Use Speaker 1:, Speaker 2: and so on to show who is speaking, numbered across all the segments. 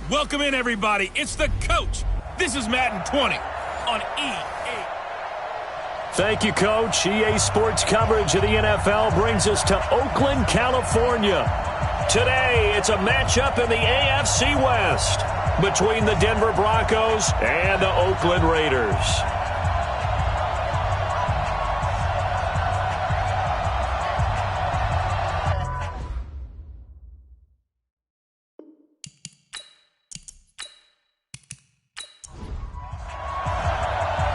Speaker 1: Welcome in, everybody. It's the coach. This is Madden 20 on EA.
Speaker 2: Thank you, Coach. EA Sports coverage of the NFL brings us to Oakland, California. Today, it's a matchup in the AFC West between the Denver Broncos and the Oakland Raiders.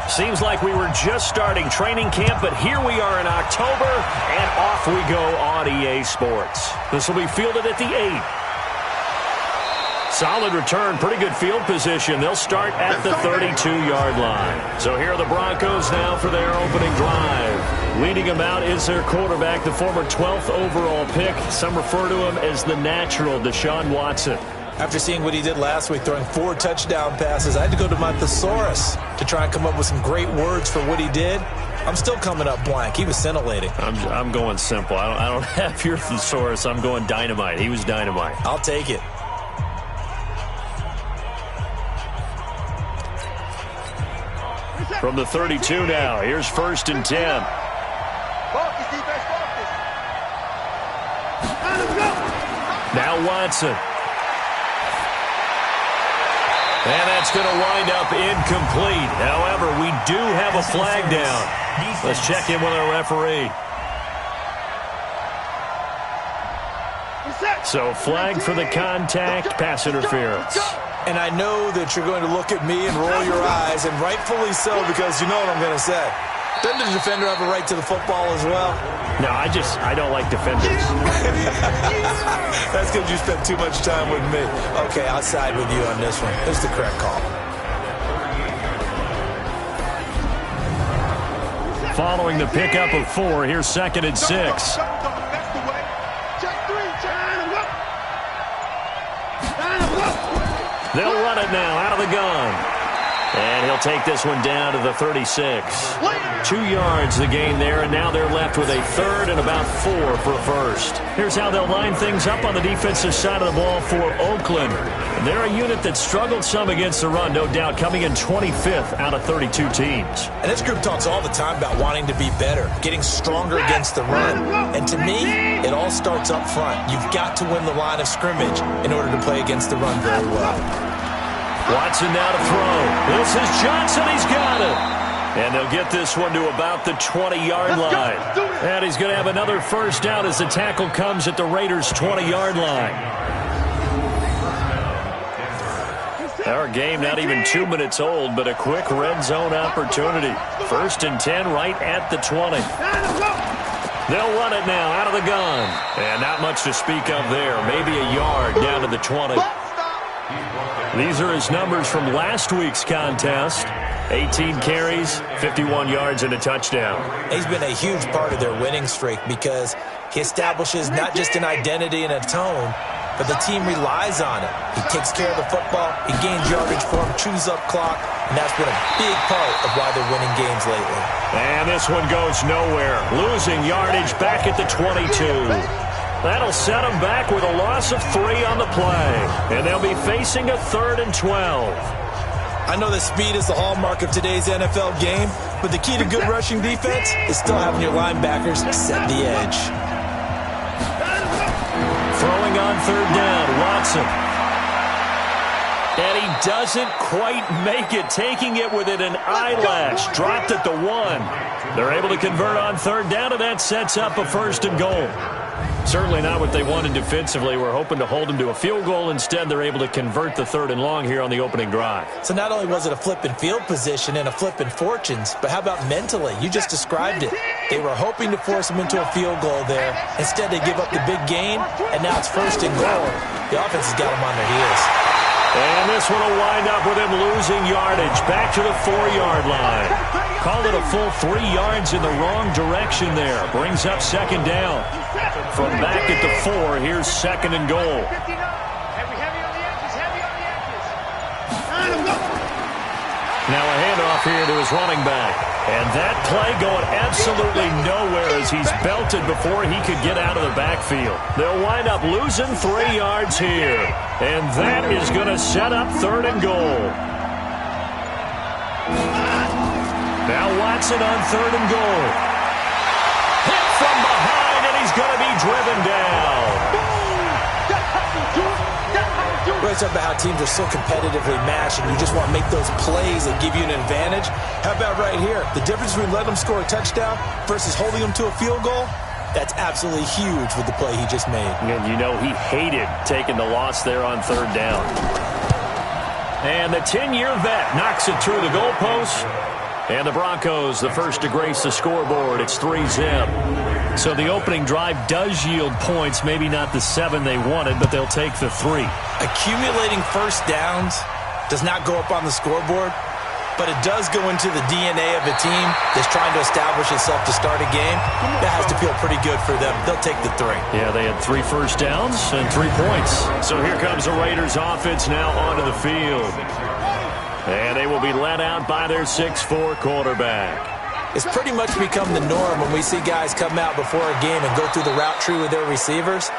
Speaker 2: Seems like we were just starting training camp, but here we are in October, and off we go on EA Sports. This will be fielded at the 8. Solid return, pretty good field position. They'll start at the 32-yard line. So here are the Broncos now for their opening drive. Leading them out is their quarterback, the former 12th overall pick. Some refer to him as the natural, Deshaun Watson.
Speaker 3: After seeing what he did last week, throwing 4 touchdown passes, I had to go to my thesaurus to try and come up with some great words for what he did. I'm still coming up blank. He was scintillating.
Speaker 2: I'm going simple. I don't have your thesaurus. I'm going dynamite. He was dynamite.
Speaker 3: I'll take it.
Speaker 2: From the 32 now, here's 1st and 10. Now Watson. And that's going to wind up incomplete. However, we do have a flag down. Let's check in with our referee. So flag for the contact, pass interference.
Speaker 3: And I know that you're going to look at me and roll your eyes, and rightfully so, because you know what I'm going to say. Doesn't the defender have a right to the football as well?
Speaker 2: No, I don't like defenders.
Speaker 3: That's because you spent too much time with me. Okay, I'll side with you on this one. It's the correct call.
Speaker 2: Following the pickup of 4, here's 2nd and 6. They'll run it now out of the gun. And he'll take this one down to the 36. 2 yards the gain there, and now they're left with a 3rd and about 4 for a first. Here's how they'll line things up on the defensive side of the ball for Oakland. They're a unit that struggled some against the run, no doubt, coming in 25th out of 32 teams.
Speaker 3: And this group talks all the time about wanting to be better, getting stronger against the run. And to me, it all starts up front. You've got to win the line of scrimmage in order to play against the run very well.
Speaker 2: Watson now to throw. This is Johnson. He's got it. And they'll get this one to about the 20-yard line. And he's going to have another first down as the tackle comes at the Raiders' 20-yard line. Our game not even 2 minutes old, but a quick red zone opportunity. 1st and 10 right at the 20. They'll run it now out of the gun. And not much to speak of there. Maybe a yard down to the 20. These are his numbers from last week's contest. 18 carries, 51 yards, and a touchdown.
Speaker 3: He's been a huge part of their winning streak because he establishes not just an identity and a tone, but the team relies on it. He takes care of the football, he gains yardage for him, chews up clock, and that's been a big part of why they're winning games lately.
Speaker 2: And this one goes nowhere. Losing yardage back at the 22. That'll set them back with a loss of 3 on the play. And they'll be facing a 3rd and 12.
Speaker 3: I know that speed is the hallmark of today's NFL game, but the key to good rushing defense is still having your linebackers set the edge.
Speaker 2: Throwing on 3rd down, Watson. And he doesn't quite make it, taking it within an eyelash. Dropped at the 1. They're able to convert on 3rd down, and that sets up a 1st and goal. Certainly not what they wanted defensively. We're hoping to hold them to a field goal. Instead, they're able to convert the 3rd and long here on the opening drive.
Speaker 3: So not only was it a flip in field position and a flip in fortunes, but how about mentally? You just described it. They were hoping to force them into a field goal there. Instead, they give up the big gain, and now it's 1st and goal. The offense has got them on their heels.
Speaker 2: And this one will wind up with him losing yardage back to the 4-yard line. Called it a full 3 yards in the wrong direction there. Brings up 2nd down. From back at the 4, here's 2nd and goal. Now a handoff here to his running back. And that play going absolutely nowhere as he's belted before he could get out of the backfield. They'll wind up losing 3 yards here. And that is going to set up 3rd and goal. Now Watson on 3rd and goal. Hit from behind, and he's going to be driven down.
Speaker 3: We're talking about how teams are so competitively matched, and you just want to make those plays that give you an advantage. How about right here? The difference between letting them score a touchdown versus holding them to a field goal, that's absolutely huge with the play he just made.
Speaker 2: And you know he hated taking the loss there on 3rd down. And the 10-year vet knocks it through the goalpost. And the Broncos, the first to grace the scoreboard. It's 3-zip. So the opening drive does yield points, maybe not the 7 they wanted, but they'll take the 3.
Speaker 3: Accumulating first downs does not go up on the scoreboard, but it does go into the DNA of a team that's trying to establish itself to start a game. That has to feel pretty good for them. They'll take the 3.
Speaker 2: Yeah, they had 3 first downs and 3 points. So here comes the Raiders offense now onto the field. And they will be led out by their 6'4" quarterback.
Speaker 3: It's pretty much become the norm when we see guys come out before a game and go through the route tree with their receivers.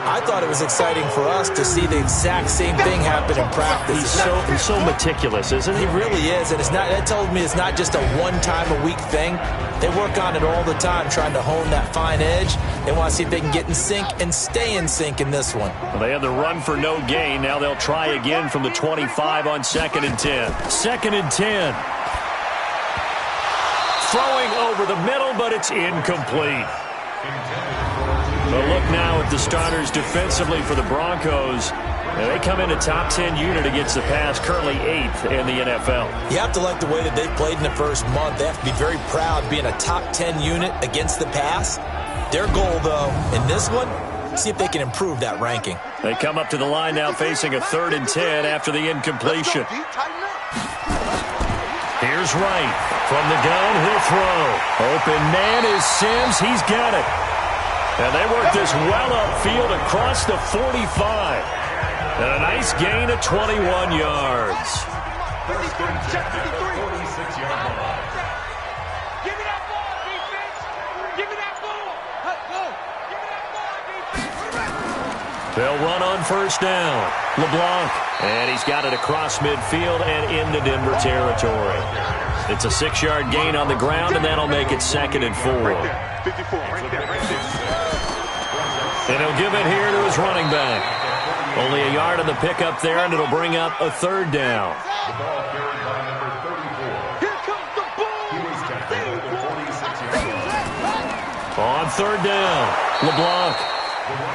Speaker 3: I thought it was exciting for us to see the exact same thing happen in practice.
Speaker 2: He's so meticulous, isn't he?
Speaker 3: He really is, and that tells me it's not just a one-time-a-week thing. They work on it all the time, trying to hone that fine edge. They want to see if they can get in sync and stay in sync in this one.
Speaker 2: Well, they had the run for no gain. Now they'll try again from the 25 on 2nd and 10. 2nd and 10. Throwing over the middle, but it's incomplete. But look now at the starters defensively for the Broncos. They come in a top 10 unit against the pass, currently 8th in the NFL.
Speaker 3: You have to like the way that they've played in the first month. They have to be very proud being a top 10 unit against the pass. Their goal, though, in this one, see if they can improve that ranking.
Speaker 2: They come up to the line now facing a 3rd and 10 after the incompletion. Here's Wright. From the gun, he'll throw. Open man is Sims. He's got it. And they work this well upfield across the 45. And a nice gain of 21 yards. They'll run on 1st down. LeBlanc. And he's got it across midfield and into Denver territory. It's a 6-yard gain on the ground, and that'll make it 2nd and 4. And he'll give it here to his running back. Only a yard on the pickup there, and it'll bring up a 3rd down. On 3rd down, LeBlanc.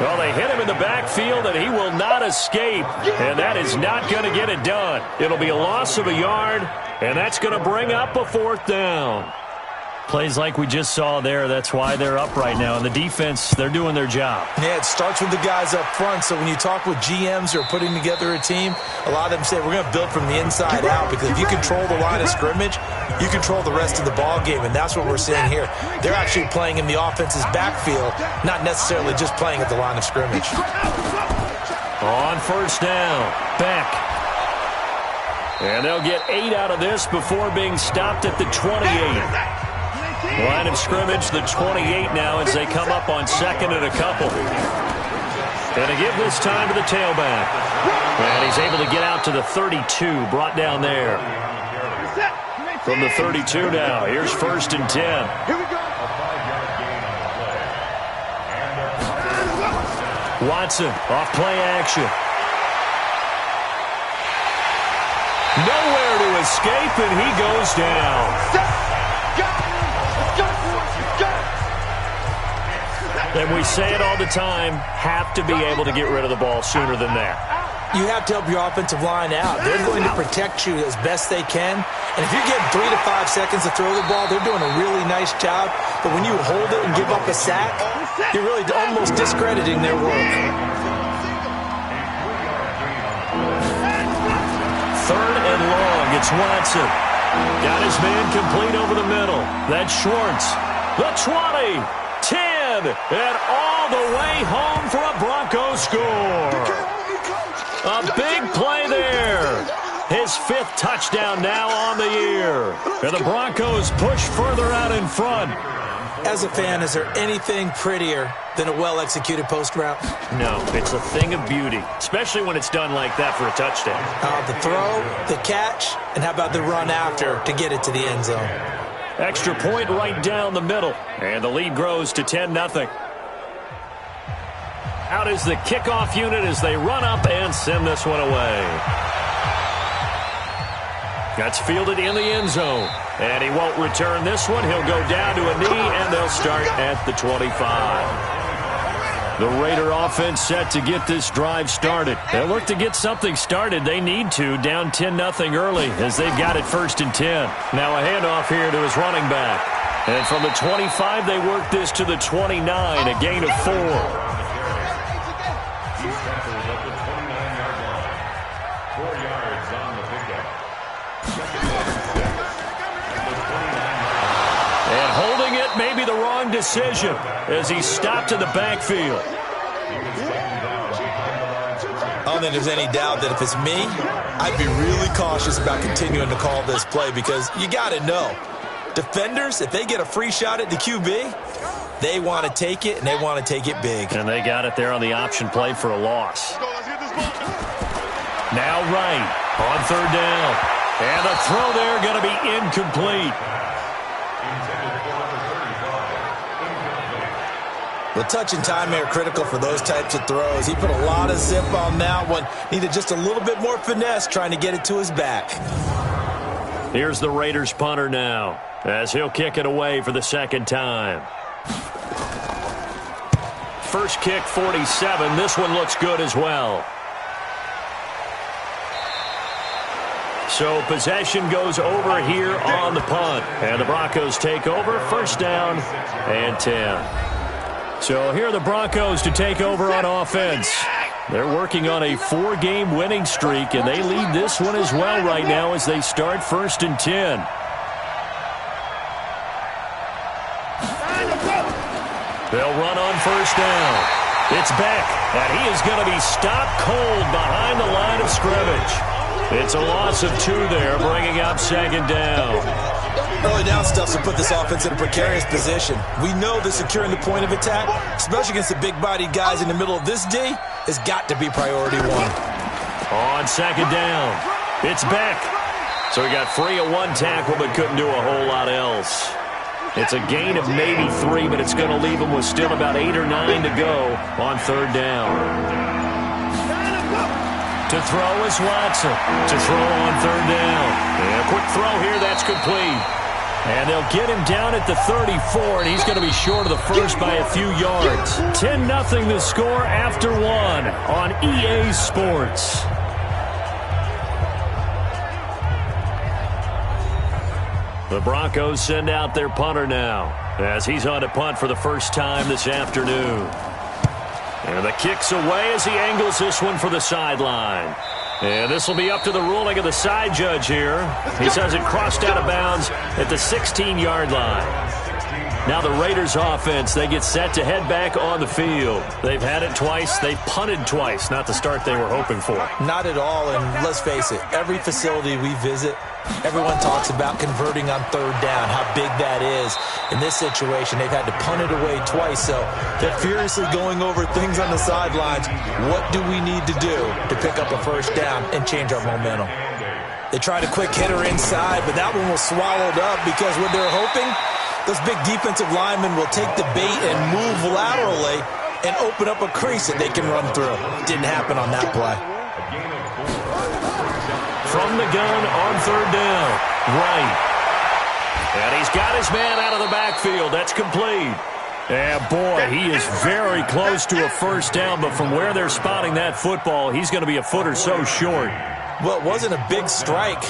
Speaker 2: Well, they hit him in the backfield, and he will not escape. And that is not going to get it done. It'll be a loss of a yard, and that's going to bring up a 4th down. Plays like we just saw there, that's why they're up right now. And the defense, they're doing their job.
Speaker 3: Yeah, it starts with the guys up front. So when you talk with GMs who are putting together a team, a lot of them say we're going to build from the inside out, because if you control the line of scrimmage, you control the rest of the ball game, and that's what we're seeing here. They're actually playing in the offense's backfield, not necessarily just playing at the line of scrimmage.
Speaker 2: On 1st down, Beck. And they'll get 8 out of this before being stopped at the 28. Line of scrimmage, the 28 now as they come up on 2nd and a couple. And to give this time to the tailback. And he's able to get out to the 32, brought down there. From the 32 now, here's 1st and 10. Watson, off play action. Nowhere to escape, and he goes down. And we say it all the time, have to be able to get rid of the ball sooner than that.
Speaker 3: You have to help your offensive line out. They're going to protect you as best they can. And if you're getting 3 to 5 seconds to throw the ball, they're doing a really nice job. But when you hold it and give up a sack, you're really almost discrediting their work.
Speaker 2: 3rd and long, it's Watson. Got his man complete over the middle. That's Schwartz. The 20, 10, and all the way home for a Broncos score. A big play there. his 5th touchdown now on the year. And the Broncos push further out in front.
Speaker 3: As a fan, is there anything prettier than a well-executed post route?
Speaker 2: No, it's a thing of beauty, especially when it's done like that for a touchdown.
Speaker 3: The throw, the catch, and how about the run after to get it to the end zone?
Speaker 2: Extra point right down the middle, and the lead grows to 10-0. Out is the kickoff unit as they run up and send this one away. That's fielded in the end zone. And he won't return this one. He'll go down to a knee, and they'll start at the 25. The Raider offense set to get this drive started. They'll look to get something started. They need to, down 10-0 early, as they've got it 1st and 10. Now a handoff here to his running back. And from the 25, they work this to the 29, a gain of 4. And holding it may be the wrong decision as he stopped in the backfield.
Speaker 3: I don't think there's any doubt that if it's me, I'd be really cautious about continuing to call this play because you got to know, defenders, if they get a free shot at the QB, they want to take it, and they want to take it big.
Speaker 2: And they got it there on the option play for a loss. Now right on 3rd down. And the throw there going to be incomplete.
Speaker 3: Well, touch and timing are critical for those types of throws. He put a lot of zip on that one. Needed just a little bit more finesse trying to get it to his back.
Speaker 2: Here's the Raiders punter now as he'll kick it away for the 2nd time. First kick, 47. This one looks good as well. So possession goes over here on the punt. And the Broncos take over, 1st down and 10. So here are the Broncos to take over on offense. They're working on a 4-game winning streak, and they lead this one as well right now as they start 1st and 10. They'll run on 1st down. It's Beck, and he is going to be stopped cold behind the line of scrimmage. It's a loss of 2 there, bringing up 2nd down.
Speaker 3: Early down stuff to put this offense in a precarious position. We know that securing the point of attack, especially against the big-bodied guys in the middle of this D, has got to be priority 1.
Speaker 2: On 2nd down, it's Beck. So he got free of 1 tackle but couldn't do a whole lot else. It's a gain of maybe 3, but it's going to leave him with still about 8 or 9 to go on 3rd down. To throw is Watson. To throw on 3rd down. And a quick throw here, that's complete. And they'll get him down at the 34, and he's going to be short of the first by a few yards. 10-0 the score after 1 on EA Sports. The Broncos send out their punter now as he's on to punt for the first time this afternoon. And the kick's away as he angles this one for the sideline. And this will be up to the ruling of the side judge here. He says it crossed out of bounds at the 16-yard line. Now the Raiders offense, they get set to head back on the field. They've had it twice. They've punted twice. Not the start they were hoping for.
Speaker 3: Not at all, and let's face it, every facility we visit, everyone talks about converting on 3rd down, how big that is. In this situation, they've had to punt it away twice, so they're furiously going over things on the sidelines. What do we need to do to pick up a 1st down and change our momentum? They tried a quick hitter inside, but that one was swallowed up because what they're hoping, those big defensive linemen will take the bait and move laterally and open up a crease that they can run through. Didn't happen on that play.
Speaker 2: From the gun on 3rd down, right. And he's got his man out of the backfield. That's complete. And boy, he is very close to a 1st down, but from where they're spotting that football, he's going to be a foot or so short.
Speaker 3: Well, it wasn't a big strike,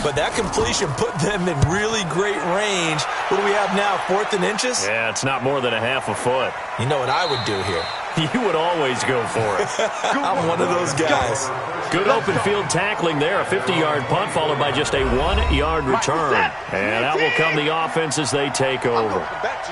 Speaker 3: but that completion put them in really great range. What do we have now, 4th and inches?
Speaker 2: Yeah, it's not more than a half a foot.
Speaker 3: You know what I would do here?
Speaker 2: You would always go for it.
Speaker 3: I'm one of those guys.
Speaker 2: Good open field tackling there. A 50-yard punt followed by just a 1-yard return. And out will come the offense as they take over.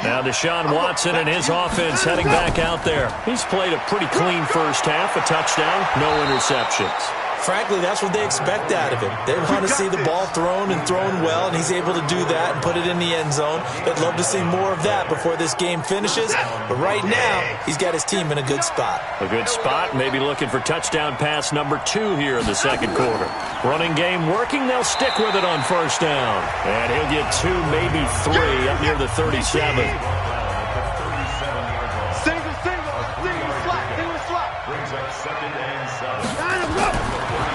Speaker 2: Now Deshaun Watson and his offense heading back out there. He's played a pretty clean first half. A touchdown, no interceptions.
Speaker 3: Frankly, that's what they expect out of him. They want to see the ball thrown and thrown well, and he's able to do that and put it in the end zone. They'd love to see more of that before this game finishes. But right now, he's got his team in a good spot.
Speaker 2: A good spot, maybe looking for touchdown pass number 2 here in the second quarter. Running game working, they'll stick with it on first down. And he'll get 2, maybe 3 up near the 37.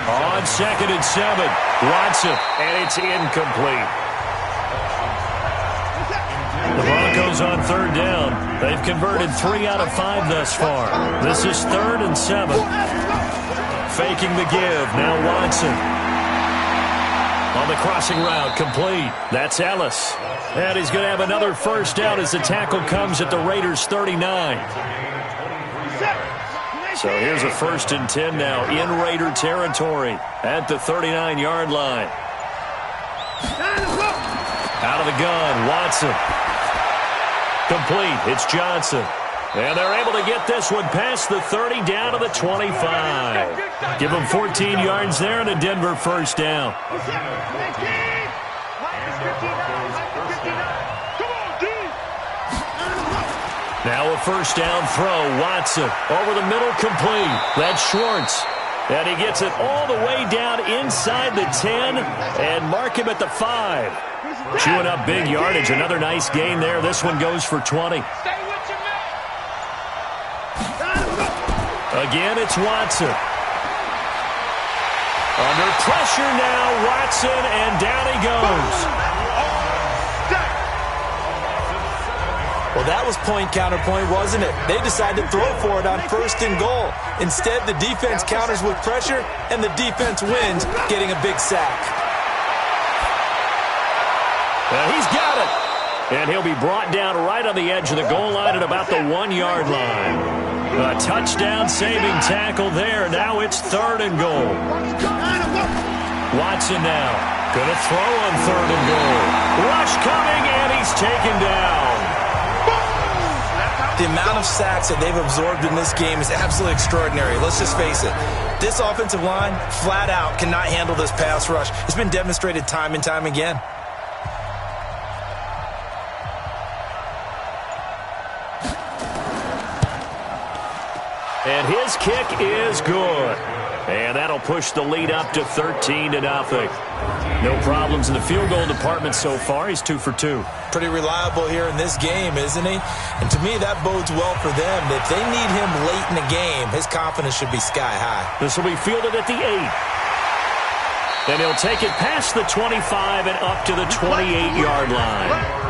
Speaker 2: On 2nd and 7, Watson, and it's incomplete. The Broncos on 3rd down. They've converted 3 out of 5 thus far. This is 3rd and 7. Faking the give, now Watson. On the crossing route, complete. That's Ellis. And he's going to have another first down as the tackle comes at the Raiders' 39. So here's a 1st and 10 now in Raider territory at the 39-yard line. Out of the gun, Watson. Complete. It's Johnson. And they're able to get this one past the 30 down to the 25. Give them 14 yards there and a Denver first down. Now a first down throw. Watson over the middle, complete. That's Schwartz. And he gets it all the way down inside the 10 and mark him at the 5. Chewing up big yardage. Another nice gain there. This one goes for 20. Again, it's Watson. Under pressure now, Watson, and down he goes.
Speaker 3: Well, that was point-counterpoint, wasn't it? They decided to throw for it on 1st and goal. Instead, the defense counters with pressure, and the defense wins, getting a big sack.
Speaker 2: He's got it. And he'll be brought down right on the edge of the goal line at about the 1-yard line. A touchdown-saving tackle there. Now it's 3rd and goal. Watson now. Gonna throw on 3rd and goal. Rush coming, and he's taken down.
Speaker 3: The amount of sacks that they've absorbed in this game is absolutely extraordinary. Let's just face it. This offensive line, flat out, cannot handle this pass rush. It's been demonstrated time and time again.
Speaker 2: And his kick is good. And that'll push the lead up to 13-0. No problems in the field goal department so far. He's 2 for 2.
Speaker 3: Pretty reliable here in this game, isn't he? And to me, that bodes well for them. If they need him late in the game, his confidence should be sky high.
Speaker 2: This will be fielded at the 8. And he'll take it past the 25 and up to the 28-yard line.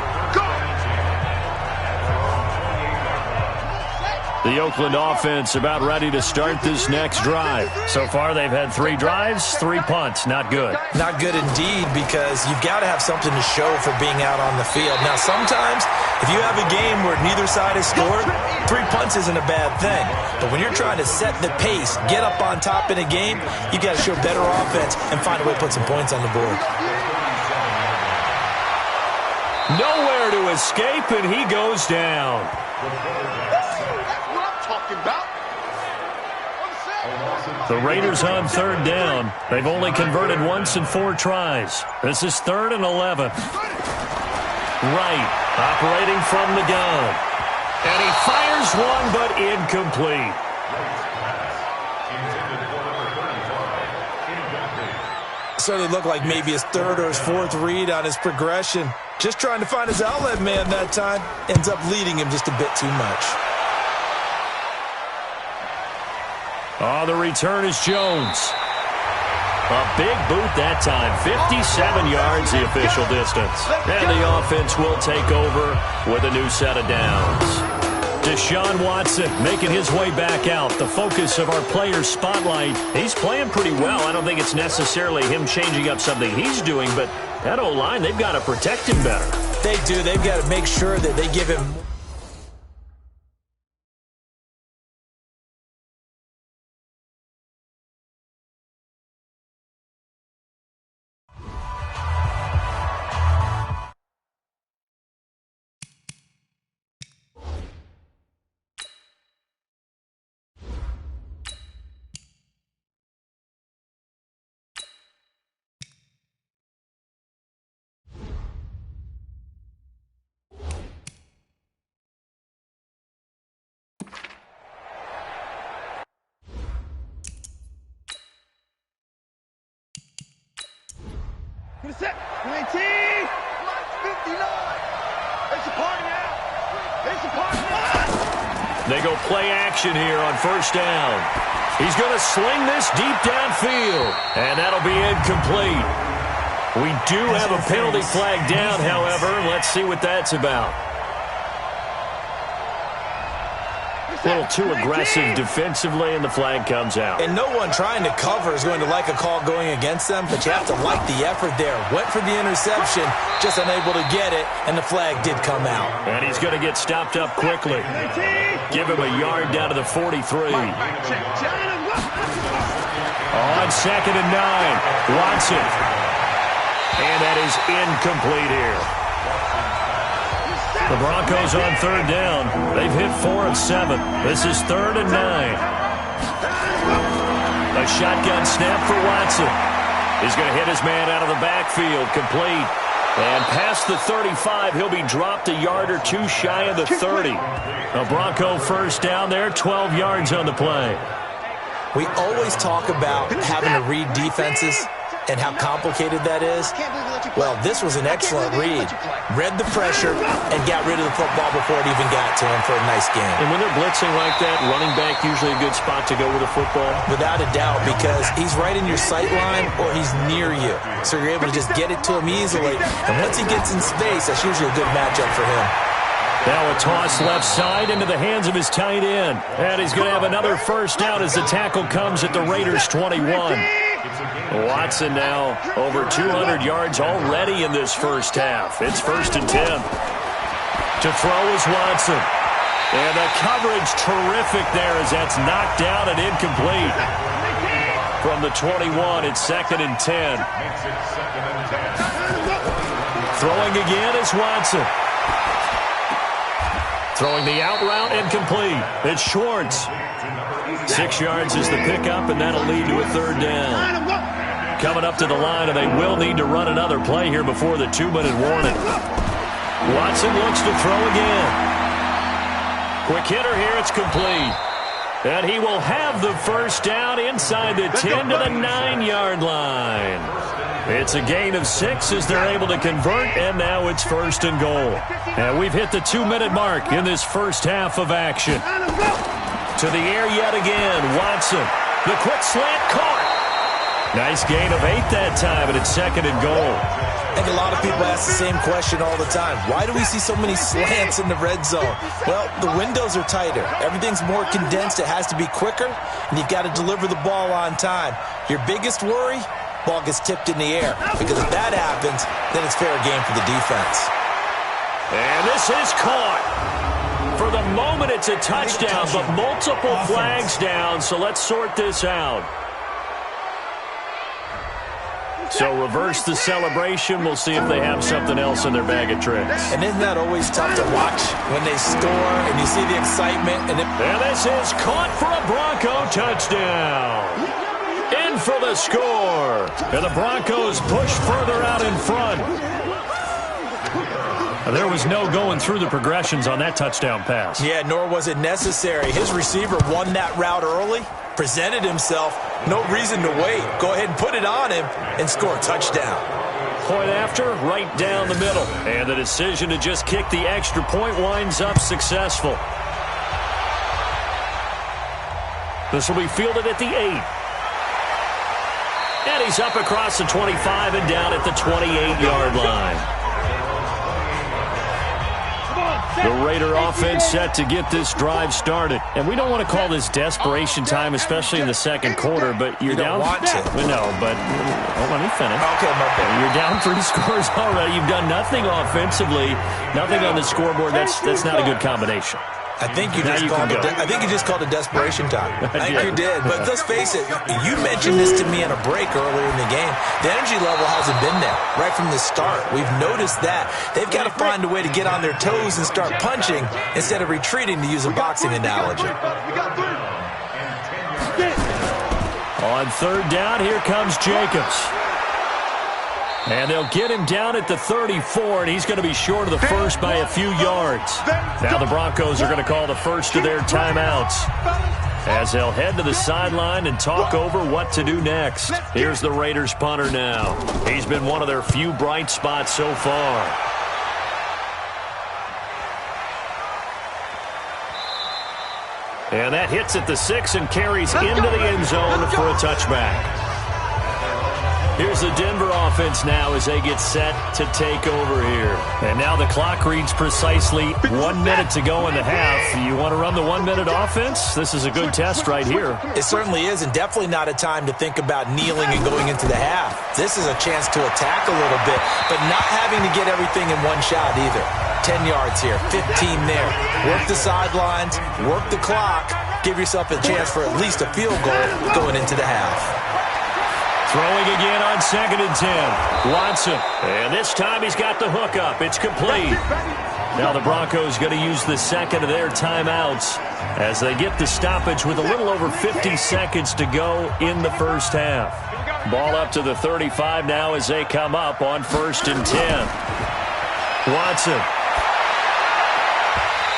Speaker 2: The Oakland offense about ready to start this next drive. So far, they've had 3 drives, 3 punts. Not good.
Speaker 3: Not good indeed, because you've got to have something to show for being out on the field. Now, sometimes, if you have a game where neither side has scored, 3 punts isn't a bad thing. But when you're trying to set the pace, get up on top in a game, you got to show better offense and find a way to put some points on the board.
Speaker 2: Nowhere to escape, and he goes down. The Raiders on 3rd down. They've only converted once in 4 tries. This is 3rd and 11. Wright operating from the gun. And he fires one, but incomplete.
Speaker 3: Certainly looked like maybe his 3rd or his 4th read on his progression. Just trying to find his outlet man that time. Ends up leading him just a bit too much.
Speaker 2: Oh, the return is Jones. A big boot that time. 57 yards, the official distance. And the offense will take over with a new set of downs. Deshaun Watson making his way back out. The focus of our players' spotlight. He's playing pretty well. I don't think it's necessarily him changing up something he's doing, but that O-line, they've got to protect him better.
Speaker 3: They do. They've got to make sure that they give him
Speaker 4: Set. 19. 59. It's a party now. It's a party now.
Speaker 2: They go play action here on first down. He's going to sling this deep downfield, and that'll be incomplete. We do have a penalty flag down, however. Let's see what that's about. A little too aggressive defensively, and the flag comes out.
Speaker 3: And no one trying to cover is going to like a call going against them, but you have to like the effort there. Went for the interception, just unable to get it, and the flag did come out.
Speaker 2: And he's going to get stopped up quickly. Give him a yard down to the 43. On 2nd and 9, Watson. And that is incomplete here. The Broncos on 3rd down. They've hit 4 of 7. This is 3rd and 9. A shotgun snap for Watson. He's going to hit his man out of the backfield. Complete. And past the 35, he'll be dropped a yard or two shy of the 30. A Bronco first down there, 12 yards on the play.
Speaker 3: We always talk about having to read defenses and how complicated that is. Well, this was an excellent read. Read the pressure and got rid of the football before it even got to him for a nice game.
Speaker 2: And when they're blitzing like that, running back usually a good spot to go with the football?
Speaker 3: Without a doubt, because he's right in your sight line or he's near you. So you're able to just get it to him easily. And once he gets in space, that's usually a good matchup for him.
Speaker 2: Now a toss left side into the hands of his tight end. And he's going to have another first down as the tackle comes at the Raiders' 21. Watson now over 200 yards already in this first half. It's 1st and 10. To throw is Watson. And the coverage terrific there as that's knocked down and incomplete. From the 21, it's 2nd and 10. Throwing again is Watson. Throwing the out route incomplete. It's Schwartz. 6 yards is the pickup, and that'll lead to a 3rd down. Coming up to the line, and they will need to run another play here before the 2-minute warning. Watson looks to throw again. Quick hitter here, it's complete. And he will have the first down inside the 10 to the 9-yard line. It's a gain of 6 as they're able to convert, and now it's 1st and goal. And we've hit the 2-minute mark in this first half of action. To the air yet again, Watson. The quick slant caught. Nice gain of 8 that time, and it's 2nd and goal.
Speaker 3: I think a lot of people ask the same question all the time. Why do we see so many slants in the red zone? Well, the windows are tighter. Everything's more condensed. It has to be quicker, and you've got to deliver the ball on time. Your biggest worry? Ball gets tipped in the air, because if that happens, then it's fair game for the defense.
Speaker 2: And this is caught. For the moment, it's a touchdown, but multiple flags down, so let's sort this out. So reverse the celebration. We'll see if they have something else in their bag of tricks.
Speaker 3: And isn't that always tough to watch when they score and you see the excitement? And
Speaker 2: this is caught for a Bronco touchdown. In for the score. And the Broncos push further out in front. There was no going through the progressions on that touchdown pass.
Speaker 3: Yeah, nor was it necessary. His receiver won that route early, presented himself, no reason to wait. Go ahead and put it on him and score a touchdown.
Speaker 2: Point after, right down the middle. And the decision to just kick the extra point winds up successful. This will be fielded at the 8. And he's up across the 25 and down at the 28-yard line. The Raider offense set to get this drive started. And we don't want to call this desperation time, especially in the second quarter, but you're down.
Speaker 3: Want to.
Speaker 2: No, but let me finish.
Speaker 3: Okay, my bad.
Speaker 2: You're down 3 scores already. You've done nothing offensively, nothing on the scoreboard. That's not a good combination.
Speaker 3: I think you just called it desperation time. I think you did. But let's face it, you mentioned this to me on a break earlier in the game. The energy level hasn't been there right from the start. We've noticed that. They've got to find a way to get on their toes and start punching instead of retreating, to use a boxing analogy.
Speaker 2: On 3rd down, here comes Jacobs. And they'll get him down at the 34, and he's going to be short of the first by a few yards. Now the Broncos are going to call the first of their timeouts. as they'll head to the sideline and talk over what to do next. Here's the Raiders punter now. He's been one of their few bright spots so far. And that hits at the 6 and carries into the end zone for a touchback. Here's the Denver offense now as they get set to take over here. And now the clock reads precisely 1 minute to go in the half. You want to run the 1 minute offense? This is a good test right here.
Speaker 3: It certainly is, and definitely not a time to think about kneeling and going into the half. This is a chance to attack a little bit, but not having to get everything in one shot either. 10 yards here, 15 there. Work the sidelines, work the clock. Give yourself a chance for at least a field goal going into the half.
Speaker 2: Throwing again on 2nd and 10. Watson. And this time he's got the hook up. It's complete. Now the Broncos going to use the second of their timeouts as they get the stoppage with a little over 50 seconds to go in the first half. Ball up to the 35 now as they come up on 1st and 10. Watson.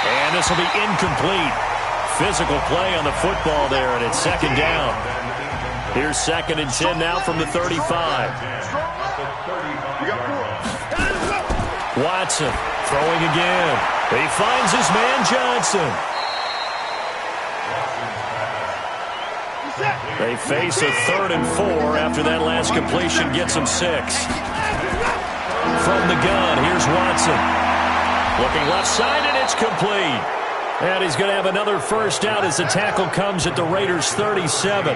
Speaker 2: And this will be incomplete. Physical play on the football there, and it's 2nd down. Here's 2nd and 10 now from the 35. Watson throwing again. He finds his man Johnson. They face a 3rd and 4 after that last completion gets them 6. From the gun, here's Watson. Looking left side, and it's complete. And he's going to have another first down as the tackle comes at the Raiders' 37.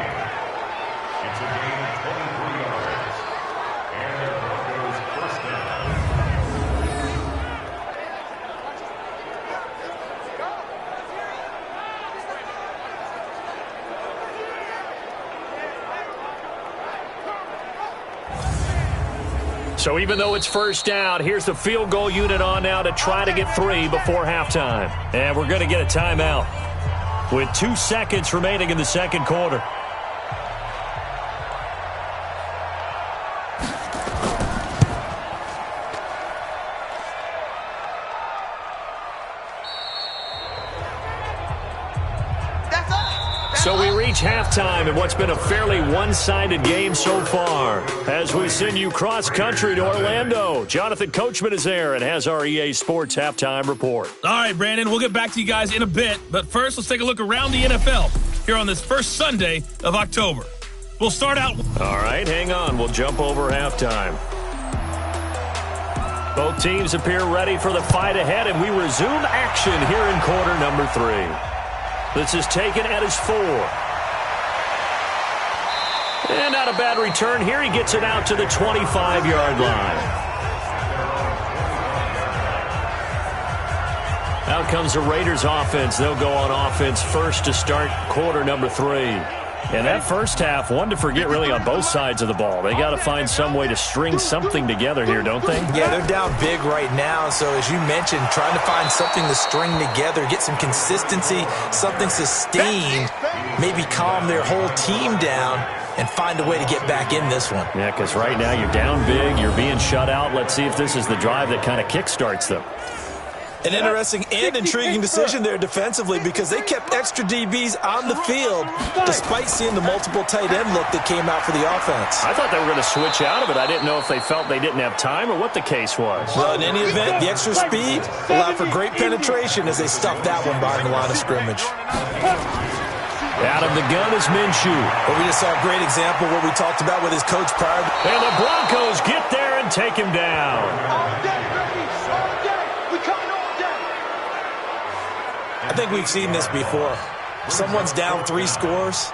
Speaker 2: So even though it's first down, here's the field goal unit on now to try to get 3 before halftime. And we're going to get a timeout with 2 seconds remaining in the second quarter. So we reach halftime in what's been a fairly one-sided game so far. As we send you cross-country to Orlando, Jonathan Coachman is there and has our EA Sports halftime report.
Speaker 1: All right, Brandon, we'll get back to you guys in a bit. But first, let's take a look around the NFL here on this first Sunday of October. We'll start out.
Speaker 2: All right, hang on. We'll jump over halftime. Both teams appear ready for the fight ahead, and we resume action here in quarter number 3. This is taken at his 4. And not a bad return here. He gets it out to the 25-yard line. Out comes the Raiders offense. They'll go on offense first to start quarter number 3. And that first half, one to forget really on both sides of the ball. They got to find some way to string something together here, don't they?
Speaker 3: Yeah, they're down big right now. So as you mentioned, trying to find something to string together, get some consistency, something sustained, maybe calm their whole team down and find a way to get back in this one.
Speaker 2: Yeah, because right now you're down big, you're being shut out. Let's see if this is the drive that kind of kickstarts them.
Speaker 3: An interesting and intriguing decision there defensively because they kept extra DBs on the field despite seeing the multiple tight end look that came out for the offense.
Speaker 2: I thought they were going to switch out of it. I didn't know if they felt they didn't have time or what the case was.
Speaker 3: Well, in any event, the extra speed allowed for great penetration as they stuffed that one behind the line of scrimmage.
Speaker 2: Out of the gun is Minshew.
Speaker 3: Well, we just saw a great example of what we talked about with his coach prior.
Speaker 2: And the Broncos get there and take him down.
Speaker 3: I think we've seen this before. Someone's down 3 scores.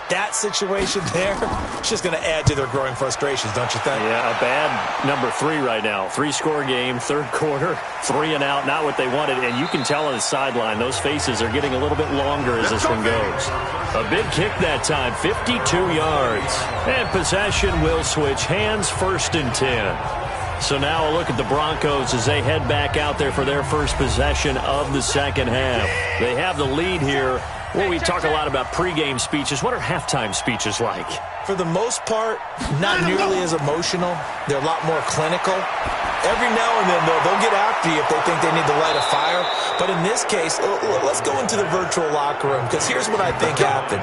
Speaker 3: That situation there, it's just going to add to their growing frustrations, don't you think?
Speaker 2: Yeah, a bad number 3 right now. 3-score game, third quarter, 3 and out, not what they wanted. And you can tell on the sideline, those faces are getting a little bit longer as this one goes. A big kick that time, 52 yards. And possession will switch hands, 1st and 10. So now a look at the Broncos as they head back out there for their first possession of the second half. They have the lead here Well, we talk a lot about pregame speeches. What are halftime speeches like?
Speaker 3: For the most part, not nearly as emotional. They're a lot more clinical. Every now and then, though, they'll get after you if they think they need to light a fire. But in this case, let's go into the virtual locker room, because here's what I think happened.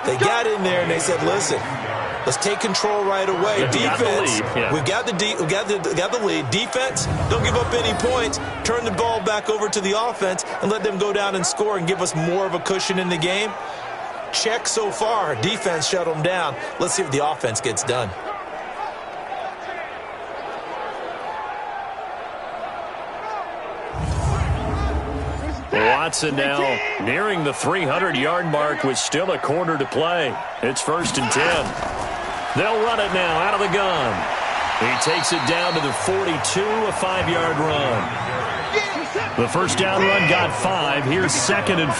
Speaker 3: They got in there and they said, listen, let's take control right away. Defense, we've got the lead. Defense, don't give up any points. Turn the ball back over to the offense and let them go down and score and give us more of a cushion in the game. Check so far. Defense shut them down. Let's see if the offense gets done.
Speaker 2: Watson now nearing the 300-yard mark with still a quarter to play. It's 1st and 10. They'll run it now out of the gun. He takes it down to the 42, a 5-yard run. The first down run got 5. Here's 2nd and 5.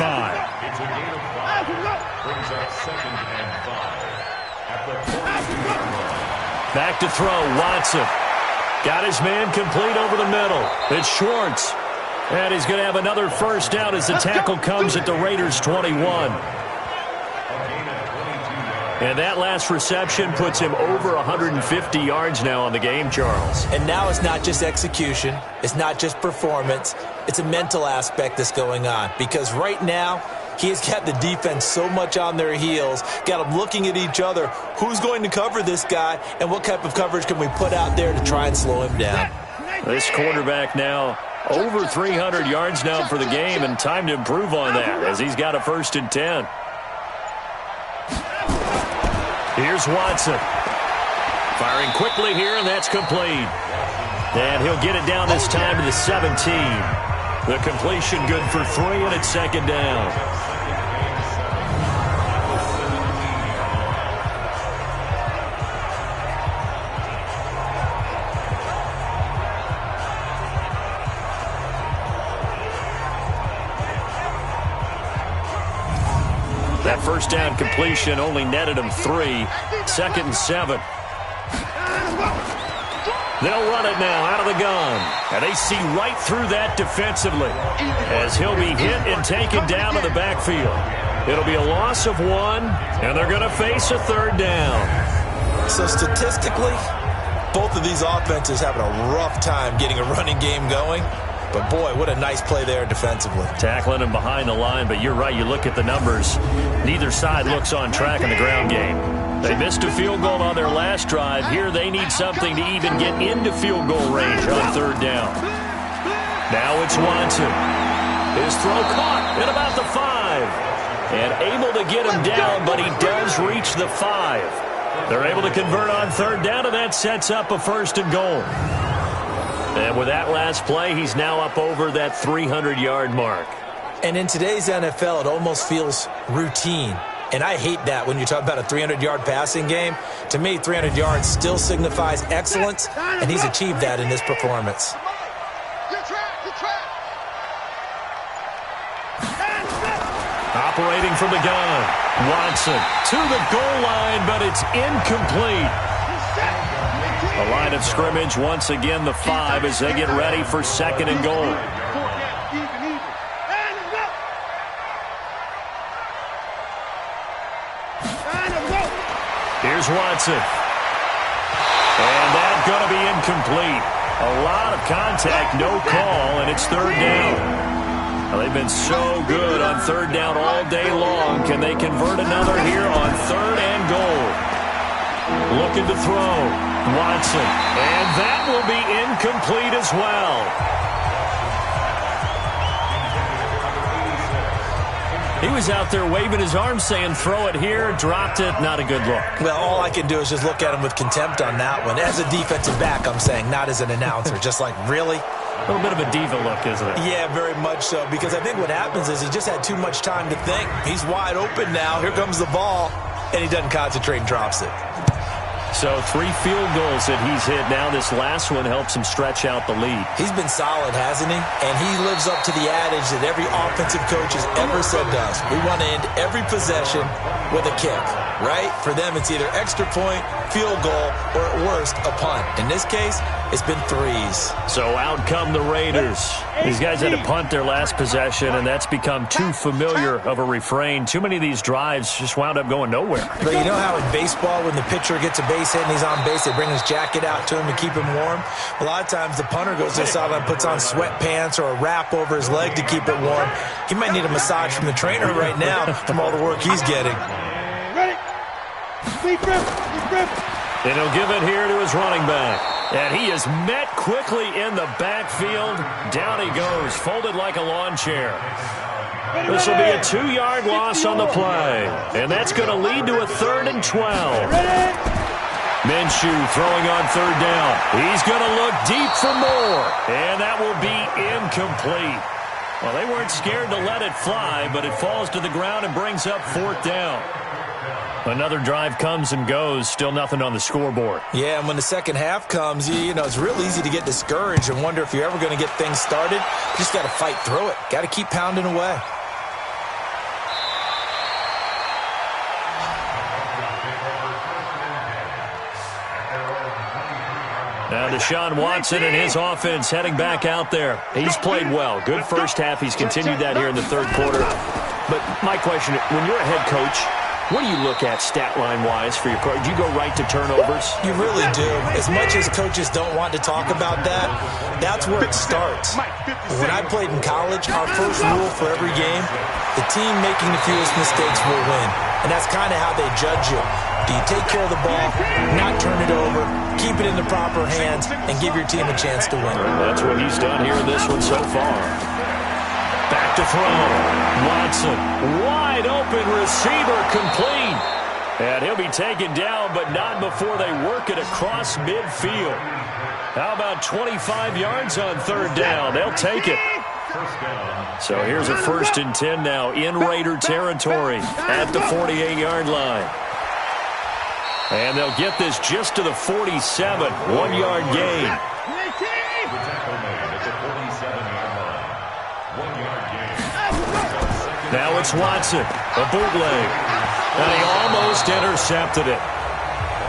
Speaker 2: Back to throw, Watson. Got his man complete over the middle. It's Schwartz. And he's going to have another first down as the tackle comes at the Raiders' 21. And that last reception puts him over 150 yards now on the game, Charles.
Speaker 3: And now it's not just execution. It's not just performance. It's a mental aspect that's going on. Because right now, he has got the defense so much on their heels, got them looking at each other. Who's going to cover this guy, and what type of coverage can we put out there to try and slow him down?
Speaker 2: This quarterback now over 300 yards now for the game, and time to improve on that as he's got a 1st and 10. Here's Watson. Firing quickly here, and that's complete. And he'll get it down this time to the 17. The completion good for 3, and it's 2nd down. That first down completion only netted him 3. 2nd and 7. They'll run it now out of the gun. And they see right through that defensively as he'll be hit and taken down to the backfield. It'll be a loss of 1, and they're going to face a 3rd down.
Speaker 3: So statistically, both of these offenses having a rough time getting a running game going. But, boy, what a nice play there defensively.
Speaker 2: Tackling him behind the line, but you're right. You look at the numbers. Neither side looks on track in the ground game. They missed a field goal on their last drive. Here they need something to even get into field goal range on 3rd down. Now it's Watson. His throw caught at about the 5. And able to get him down, but he does reach the 5. They're able to convert on 3rd down, and that sets up a 1st and goal. And with that last play, he's now up over that 300-yard mark.
Speaker 3: And in today's NFL, it almost feels routine. And I hate that when you talk about a 300-yard passing game. To me, 300 yards still signifies excellence, and he's achieved that in this performance.
Speaker 2: Operating from the gun, Watson to the goal line, but it's incomplete. The line of scrimmage, once again, the 5 as they get ready for 2nd and goal. Here's Watson. And that's going to be incomplete. A lot of contact, no call, and it's 3rd down. Well, they've been so good on 3rd down all day long. Can they convert another here on 3rd and goal? Looking to throw. Watson. And that will be incomplete as well. He was out there waving his arms saying, throw it here, dropped it, not a good look.
Speaker 3: Well, all I can do is just look at him with contempt on that one. As a defensive back, I'm saying, not as an announcer. Just like, really?
Speaker 2: A little bit of a diva look, isn't it?
Speaker 3: Yeah, very much so, because I think what happens is he just had too much time to think. He's wide open now. Here comes the ball, and he doesn't concentrate and drops it.
Speaker 2: So 3 field goals that he's hit now. This last one helps him stretch out the lead.
Speaker 3: He's been solid, hasn't he? And he lives up to the adage that every offensive coach has ever said to us. We want to end every possession with a kick. right? For them, it's either extra point, field goal, or at worst, a punt. In this case, it's been threes.
Speaker 2: So out come the Raiders. These guys had to punt their last possession, and that's become too familiar of a refrain. Too many of these drives just wound up going nowhere.
Speaker 3: But you know how in baseball, when the pitcher gets a base hit and he's on base, they bring his jacket out to him to keep him warm? A lot of times the punter goes to the sideline, puts on sweatpants or a wrap over his leg to keep it warm. He might need a massage from the trainer right now from all the work he's getting.
Speaker 4: Ready? Deep grip. Deep grip.
Speaker 2: And he'll give it here to his running back. And he is met quickly in the backfield. Down he goes, folded like a lawn chair. This will be a 2-yard loss on the play. And that's going to lead to a 3rd and 12. Minshew throwing on 3rd down. He's going to look deep for more. And that will be incomplete. Well, they weren't scared to let it fly, but it falls to the ground and brings up 4th down. Another drive comes and goes, still nothing on the scoreboard.
Speaker 3: Yeah, and when the second half comes, you know, it's real easy to get discouraged and wonder if you're ever going to get things started. You just got to fight through it. Got to keep pounding away.
Speaker 2: Now Deshaun Watson and his offense heading back out there. He's played well. Good first half. He's continued that here in the 3rd quarter. But my question, when you're a head coach, what do you look at stat line-wise for your coach? Do you go right to turnovers?
Speaker 3: You really do. As much as coaches don't want to talk about that, that's where it starts. When I played in college, our first rule for every game, the team making the fewest mistakes will win. And that's kind of how they judge you. Do you take care of the ball, not turn it over, keep it in the proper hands, and give your team a chance to win?
Speaker 2: That's what he's done here in this one so far. Back to throw. Watson, wide open receiver, complete. And he'll be taken down, but not before they work it across midfield. How about 25 yards on 3rd down? They'll take it. So here's a 1st and 10 now in Raider territory at the 48-yard line. And they'll get this just to the 47, 1-yard gain. Now it's Watson, a bootleg, and he almost intercepted it.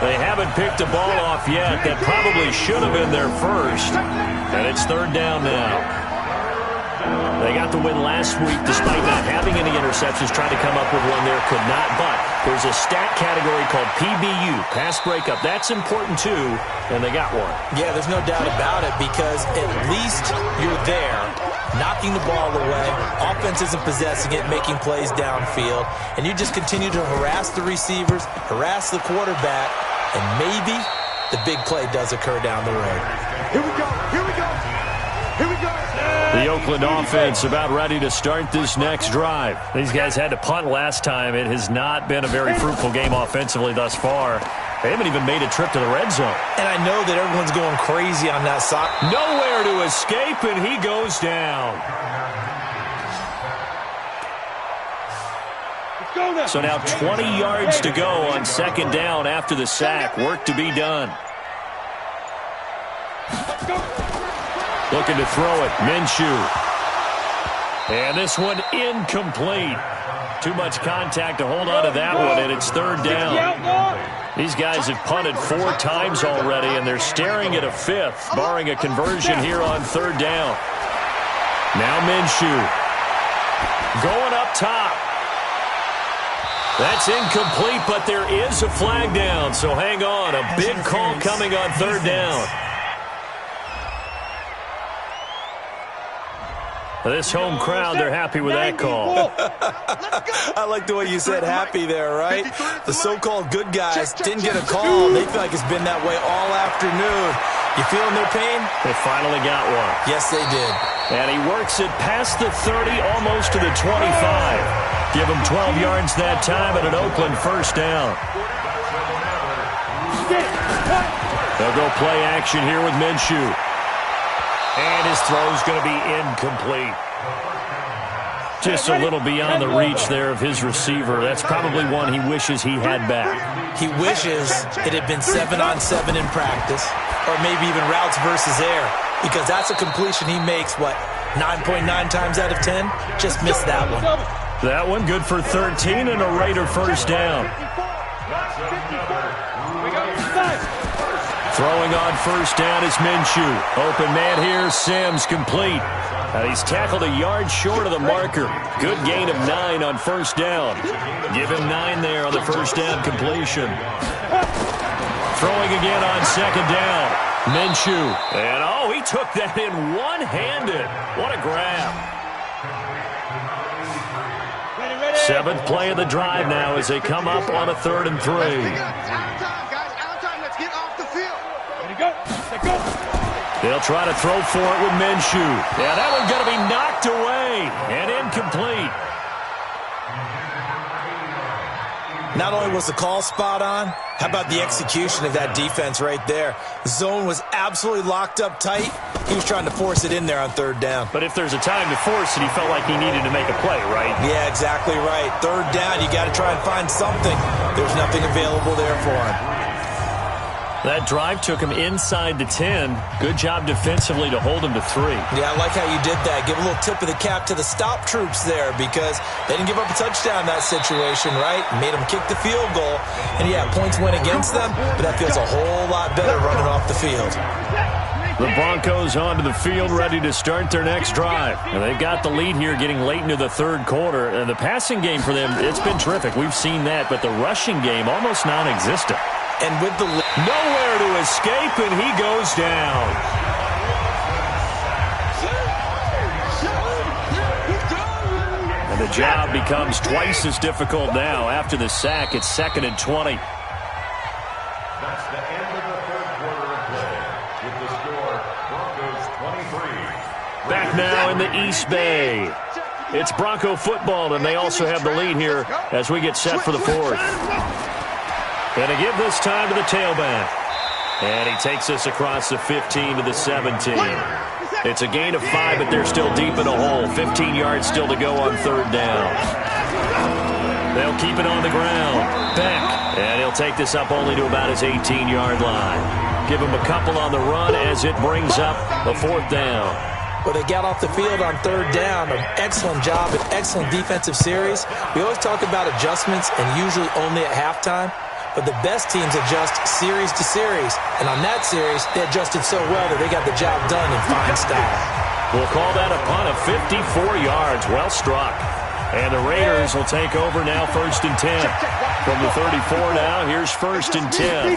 Speaker 2: They haven't picked the ball off yet. That probably should have been their first, and it's 3rd down now. They got the win last week despite not having any interceptions. Tried to come up with one there, could not. But there's a stat category called PBU, pass breakup. That's important too, and they got one.
Speaker 3: Yeah, there's no doubt about it because at least you're there, knocking the ball away. Offense isn't possessing it, making plays downfield. And you just continue to harass the receivers, harass the quarterback, and maybe the big play does occur down the road.
Speaker 4: Here we go. Here we go. Here we go.
Speaker 2: The Oakland offense about ready to start this next drive. These guys had to punt last time. It has not been a very fruitful game offensively thus far. They haven't even made a trip to the red zone.
Speaker 3: And I know that everyone's going crazy on that side.
Speaker 2: Nowhere to escape, and he goes down.
Speaker 4: Let's go now.
Speaker 2: So now 20 yards to go on 2nd down after the sack. Work to be done.
Speaker 4: Let's go.
Speaker 2: Looking to throw it. Minshew. And this one incomplete. Too much contact to hold on to that one, and it's 3rd down. These guys have punted 4 times already, and they're staring at a 5th, barring a conversion here on 3rd down. Now Minshew. Going up top. That's incomplete, but there is a flag down, so hang on. A big call coming on 3rd down. This home crowd, they're happy with that call.
Speaker 3: I like the way you said happy there, right? The so-called good guys didn't get a call. They feel like it's been that way all afternoon. You feeling their pain?
Speaker 2: They finally got one.
Speaker 3: Yes, they did.
Speaker 2: And he works it past the 30, almost to the 25. Give him 12 yards that time and an Oakland 1st down. They'll go play action here with Minshew. And his throw's going to be incomplete. Just a little beyond the reach there of his receiver. That's probably one he wishes he had back.
Speaker 3: He wishes it had been 7-on-7 in practice, or maybe even routes versus air, because that's a completion he makes, 9.9 times out of 10? Just missed that one.
Speaker 2: That one good for 13 and a Raider 1st down. Throwing on first down is Minshew. Open man here, Sims, complete. He's tackled a yard short of the marker. Good gain of 9 on first down. Give him 9 there on the first down completion. Throwing again on second down. Minshew. And he took that in one-handed. What a grab. 7th play of the drive now as they come up on a 3rd and 3.
Speaker 4: Out of time, guys. Out of time. Let's get off the field. Ready to go. Let's go.
Speaker 2: They'll try to throw for it with Minshew. Yeah, that one's going to be knocked away and incomplete.
Speaker 3: Not only was the call spot on, how about the execution of that defense right there? The zone was absolutely locked up tight. He was trying to force it in there on 3rd down.
Speaker 2: But if there's a time to force it, he felt like he needed to make a play, right?
Speaker 3: Yeah, exactly right. 3rd down, you got to try and find something. There's nothing available there for him.
Speaker 2: That drive took him inside the 10. Good job defensively to hold him to 3.
Speaker 3: Yeah, I like how you did that. Give a little tip of the cap to the stop troops there because they didn't give up a touchdown in that situation, right? Made them kick the field goal. And, yeah, points went against them, but that feels a whole lot better running off the field.
Speaker 2: The Broncos onto the field ready to start their next drive. And they've got the lead here getting late into the 3rd quarter. And the passing game for them, it's been terrific. We've seen that, but the rushing game almost non-existent.
Speaker 3: And with the
Speaker 2: nowhere to escape, and he goes down. And the job becomes twice as difficult now. After the sack, it's 2nd and 20.
Speaker 5: That's the end of the 3rd quarter of play. With the score, Broncos 23.
Speaker 2: Back now in the East Bay. It's Bronco football, and they also have the lead here as we get set for the 4th. And to give this time to the tailback. And he takes us across the 15 to the 17. It's a gain of 5, but they're still deep in a hole. 15 yards still to go on 3rd down. They'll keep it on the ground. Beck. And he'll take this up only to about his 18-yard line. Give him a couple on the run as it brings up a 4th down.
Speaker 3: Well, they got off the field on 3rd down. An excellent job, an excellent defensive series. We always talk about adjustments and usually only at halftime. But the best teams adjust series to series. And on that series, they adjusted so well that they got the job done in fine style.
Speaker 2: We'll call that a punt of 54 yards. Well struck. And the Raiders will take over now 1st and 10. From the 34 now, here's 1st and 10.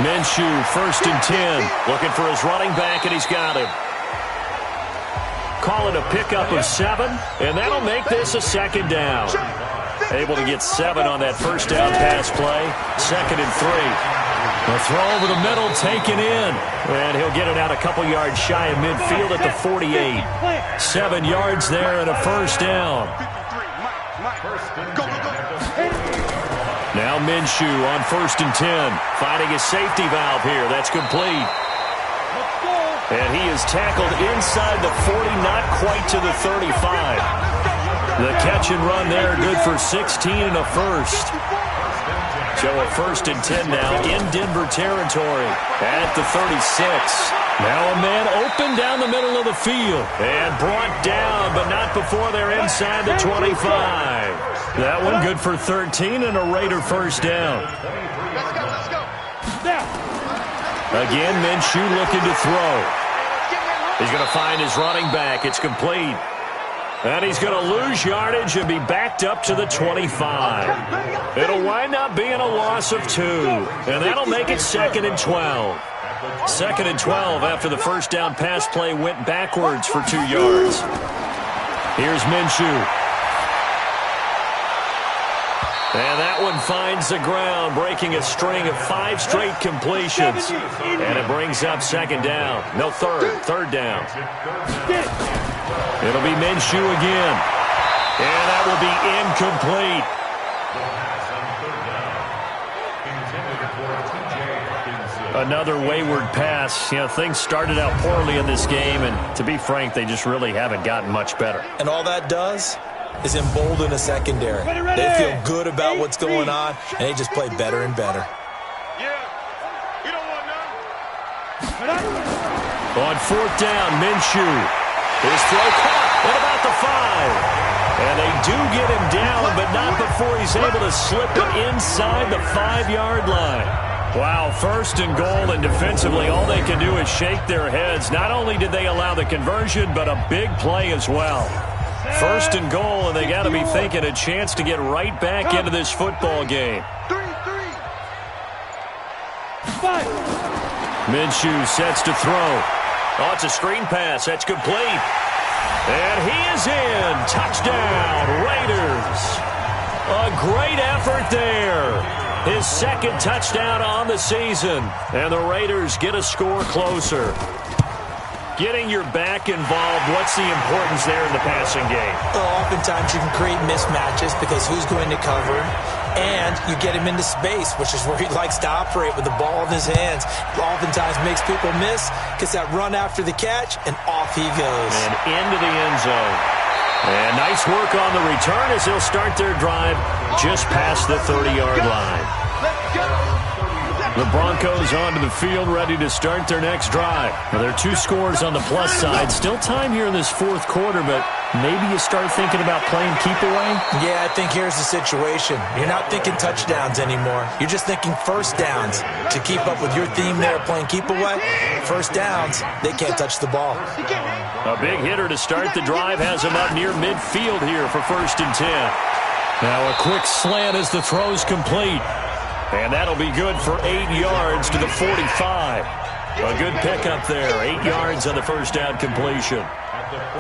Speaker 2: Minshew, 1st and 10. Looking for his running back, and he's got him. Call it a pickup of 7, and that'll make this a 2nd down. Able to get 7 on that first down pass play. 2nd and 3. A throw over the middle, taken in. And he'll get it out a couple yards shy of midfield at the 48. 7 yards there and a first down. Now Minshew on 1st and 10. Finding a safety valve here. That's complete. And he is tackled inside the 40, not quite to the 35. The catch and run there, good for 16 and a first. So a 1st and 10 now in Denver territory at the 36. Now a man open down the middle of the field and brought down, but not before they're inside the 25. That one good for 13 and a Raider first down.
Speaker 4: Let's go.
Speaker 2: Again, Minshew looking to throw. He's going to find his running back. It's complete. And he's going to lose yardage and be backed up to the 25. It'll wind up being a loss of 2. And that'll make it 2nd and 12. 2nd and 12 after the first down pass play went backwards for 2 yards. Here's Minshew. And that one finds the ground, breaking a string of 5 straight completions. And it brings up 2nd down. No, 3rd down. It'll be Minshew again. And that will be incomplete. Another wayward pass. You know, things started out poorly in this game, and to be frank, they just really haven't gotten much better.
Speaker 3: And all that does is embolden a secondary. They feel good about what's going on, and they just play better and better.
Speaker 4: Yeah, you don't want none.
Speaker 2: On 4th down, Minshew. His throw caught at about the 5. And they do get him down, but not before he's able to slip it inside the 5-yard line. Wow, 1st and goal, and defensively all they can do is shake their heads. Not only did they allow the conversion, but a big play as well. 1st and goal, and they got to be thinking a chance to get right back into this football game.
Speaker 4: 5.
Speaker 2: Minshew sets to throw. Oh, it's a screen pass. That's complete. And he is in. Touchdown, Raiders. A great effort there. His 2nd touchdown on the season. And the Raiders get a score closer. Getting your back involved, what's the importance there in the passing game?
Speaker 3: Well, oftentimes you can create mismatches because who's going to cover him? And you get him into space, which is where he likes to operate with the ball in his hands. Oftentimes makes people miss, gets that run after the catch, and off he goes.
Speaker 2: And into the end zone. And nice work on the return as they'll start their drive just past the 30-yard line.
Speaker 4: Let's go.
Speaker 2: The Broncos onto the field, ready to start their next drive. Well, there are 2 scores on the plus side. Still time here in this 4th quarter, but maybe you start thinking about playing keep away?
Speaker 3: Yeah, I think here's the situation. You're not thinking touchdowns anymore. You're just thinking first downs. To keep up with your theme there, playing keep away, first downs, they can't touch the ball.
Speaker 2: A big hitter to start the drive has him up near midfield here for 1st and 10. Now a quick slant as the throw's complete. And that'll be good for 8 yards to the 45. A good pickup there. 8 yards on the first down completion.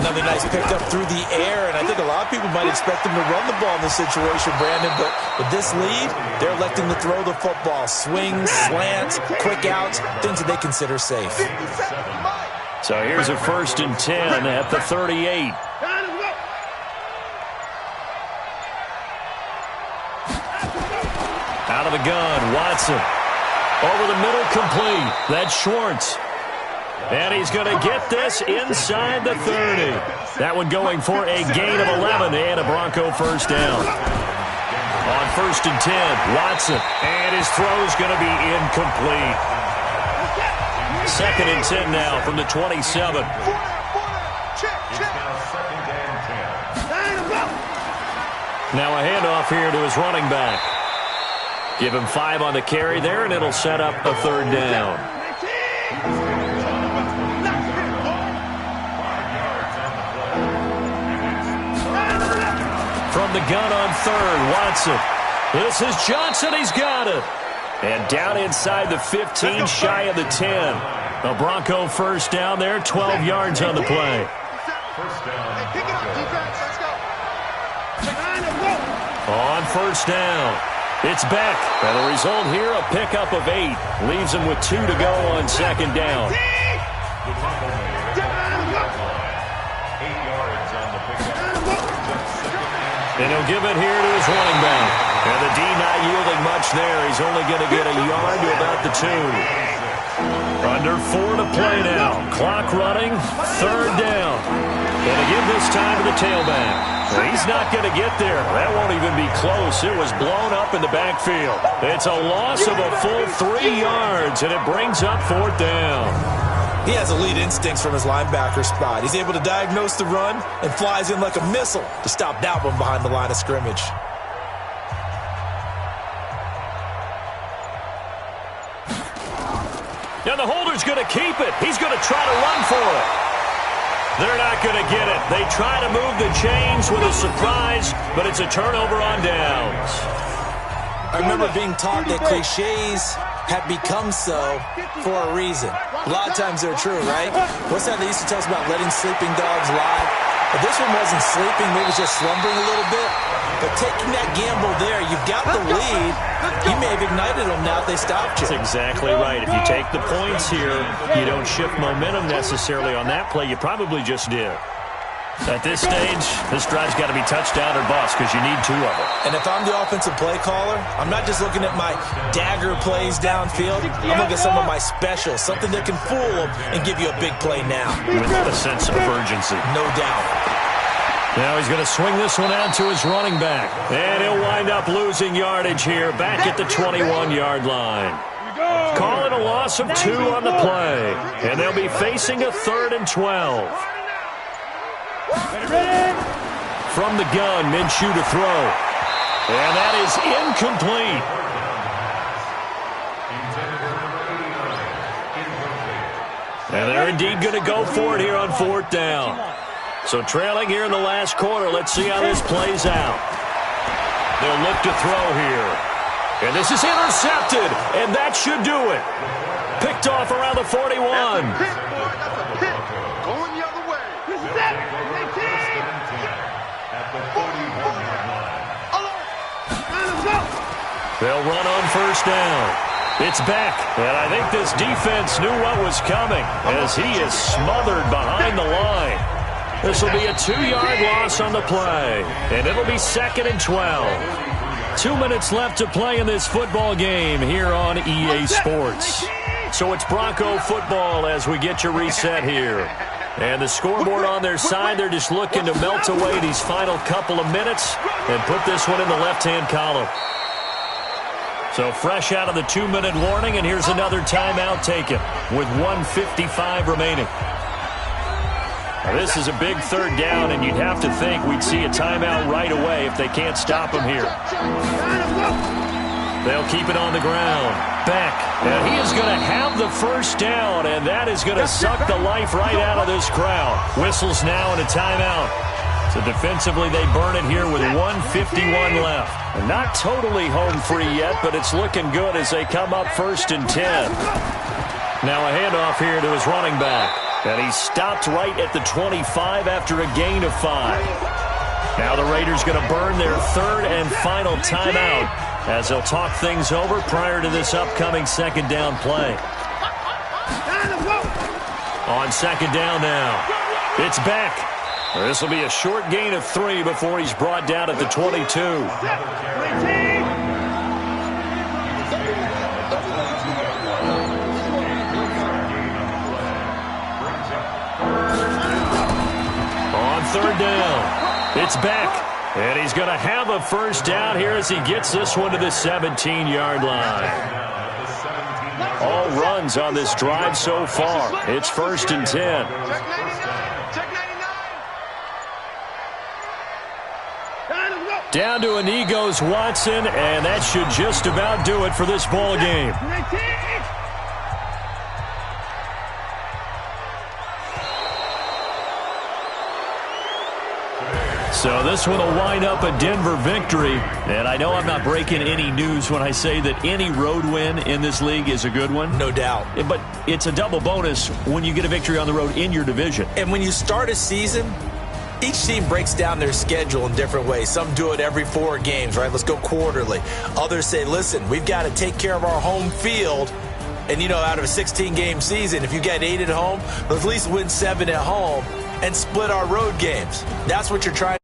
Speaker 3: Another nice pickup through the air, and I think a lot of people might expect them to run the ball in this situation, Brandon, but with this lead, they're electing to throw the football. Swings, slants, quick outs, things that they consider safe.
Speaker 2: So here's a 1st and 10 at the 38. Out of the gun, Watson. Over the middle, complete. That's Schwartz. And he's going to get this inside the 30. That one going for a gain of 11 and a Bronco first down. On 1st and 10, Watson. And his throw's going to be incomplete. 2nd and 10 now from the 27. Now a handoff here to his running back. Give him 5 on the carry there, and it'll set up a 3rd down. From the gun on 3rd, Watson. This is Johnson. He's got it. And down inside the 15, shy of the 10. A Bronco first down there, 12 yards on the play. On 1st down. It's Beck. And the result here, a pickup of 8. Leaves him with 2 to go on 2nd down. And he'll give it here to his running back. And the D not yielding much there. He's only going to get a yard to about the 2. Under 4 to play now. Clock running, 3rd down. And again this time to the tailback. Well, he's not going to get there. That won't even be close. It was blown up in the backfield. It's a loss of a full 3 yards, and it brings up 4th down.
Speaker 3: He has elite instincts from his linebacker spot. He's able to diagnose the run and flies in like a missile to stop that one behind the line of scrimmage.
Speaker 2: Now the holder's going to keep it. He's going to try to run for it. They're not going to get it. They try to move the chains with a surprise, but it's a turnover on downs.
Speaker 3: I remember being taught that cliches have become so for a reason. A lot of times they're true, right? What's that they used to tell us about letting sleeping dogs lie? But this one wasn't sleeping, maybe just slumbering a little bit. But taking that gamble there, you've got the lead. You may have ignited them now if they stopped you.
Speaker 2: That's exactly right. If you take the points here, you don't shift momentum necessarily on that play. You probably just did. At this stage, this drive's got to be touchdown or bust because you need 2 of them.
Speaker 3: And if I'm the offensive play caller, I'm not just looking at my dagger plays downfield. I'm looking at some of my specials, something that can fool them and give you a big play now.
Speaker 2: With a sense of urgency.
Speaker 3: No doubt.
Speaker 2: Now he's going to swing this one out to his running back. And he'll wind up losing yardage here back at the 21-yard line. Call it a loss of 2 on the play. And they'll be facing a 3rd and 12. from the gun. Minshew to throw. And that is incomplete. And they're indeed going to go for it here on 4th down. So trailing here in the last quarter. Let's see how this plays out. They'll look to throw here. And this is intercepted. And that should do it. Picked off around the 41.
Speaker 4: Going the other way.
Speaker 2: They'll run on 1st down. It's back, and I think this defense knew what was coming as he is smothered behind the line. This will be a 2-yard loss on the play, and it'll be 2nd and 12. 2 minutes left to play in this football game here on EA Sports. So it's Bronco football as we get your reset here. And the scoreboard on their side, they're just looking to melt away these final couple of minutes and put this one in the left-hand column. So fresh out of the 2-minute warning, and here's another timeout taken with 1:55 remaining. Now this is a big 3rd down, and you'd have to think we'd see a timeout right away if they can't stop him here. They'll keep it on the ground. Beck, and he is going to have the 1st down, and that is going to suck the life right out of this crowd. Whistles now and a timeout. So defensively, they burn it here with 1:51 left. And not totally home free yet, but it's looking good as they come up 1st and 10. Now a handoff here to his running back. And he stopped right at the 25 after a gain of 5. Now the Raiders going to burn their 3rd and final timeout as they'll talk things over prior to this upcoming 2nd down play. On 2nd down now. It's back. This will be a short gain of 3 before he's brought down at the 22. On 3rd down, it's back. And he's going to have a 1st down here as he gets this one to the 17-yard line. All runs on this drive so far. It's 1st and 10. Down to a knee goes Watson, and that should just about do it for this ball game. So this one will wind up a Denver victory. And I know I'm not breaking any news when I say that any road win in this league is a good one.
Speaker 3: No doubt.
Speaker 2: But it's a double bonus when you get a victory on the road in your division.
Speaker 3: And when you start a season, each team breaks down their schedule in different ways. Some do it every 4 games, right? Let's go quarterly. Others say, listen, we've got to take care of our home field. And, you know, out of a 16-game season, if you get 8 at home, let's at least win 7 at home and split our road games. That's what you're trying